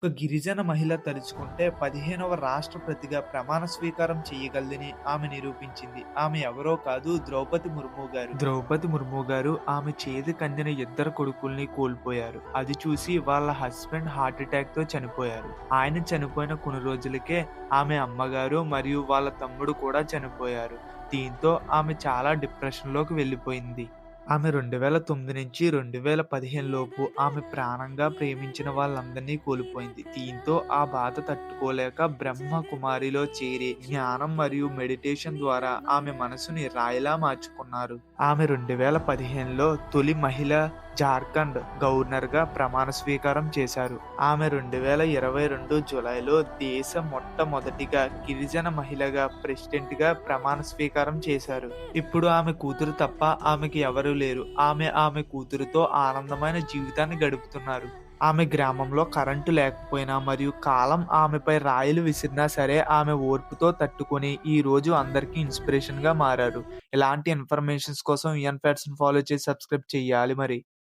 ఒక గిరిజన మహిళ తలుచుకుంటే 15వ రాష్ట్రపతిగా ప్రమాణ స్వీకారం చేయగలదని ఆమె నిరూపించింది. ఆమె ఎవరో కాదు, ద్రౌపది ముర్ము గారు. ద్రౌపది ముర్ము గారు ఆమె చేతికందిన ఇద్దరు కొడుకుల్ని కోల్పోయారు. అది చూసి వాళ్ళ హస్బెండ్ హార్ట్ అటాక్‌తో చనిపోయారు. ఆయన చనిపోయిన కొన్ని రోజులకే ఆమె అమ్మగారు మరియు వాళ్ళ తమ్ముడు కూడా చనిపోయారు. దీంతో ఆమె చాలా డిప్రెషన్‌లోకి వెళ్ళిపోయింది. ఆమె 2009 నుంచి 2015 లోపు ఆమె ప్రాణంగా ప్రేమించిన వాళ్ళందరినీ కోల్పోయింది. దీంతో ఆ బాధ తట్టుకోలేక బ్రహ్మ కుమారిలో చేరి జ్ఞానం మరియు మెడిటేషన్ ద్వారా ఆమె మనసుని రాయిలా మార్చుకున్నారు. ఆమె 2015లో తొలి మహిళ జార్ఖండ్ గవర్నర్‌గా ప్రమాణ స్వీకారం చేశారు. ఆమె 2022 జూలైలో దేశ మొట్టమొదటిగా గిరిజన మహిళగా ప్రెసిడెంట్‌గా ప్రమాణ స్వీకారం చేశారు. ఇప్పుడు ఆమె కూతురు తప్ప ఆమెకి ఎవరూ లేరు. ఆమె కూతురుతో ఆనందమైన జీవితాన్ని గడుపుతున్నారు. ఆమె గ్రామంలో కరెంటు లేకపోయినా మరియు కాలం ఆమెపై రాయిలు విసిరినా సరే ఆమె ఓర్పుతో తట్టుకొని ఈ రోజు అందరికీ ఇన్స్‌పిరేషన్‌గా మారారు. ఇలాంటి ఇన్ఫర్మేషన్స్ కోసం విఎన్ ఫ్యాక్ట్స్‌ని ఫాలో చేసి సబ్స్క్రైబ్ చేయాలి మరి.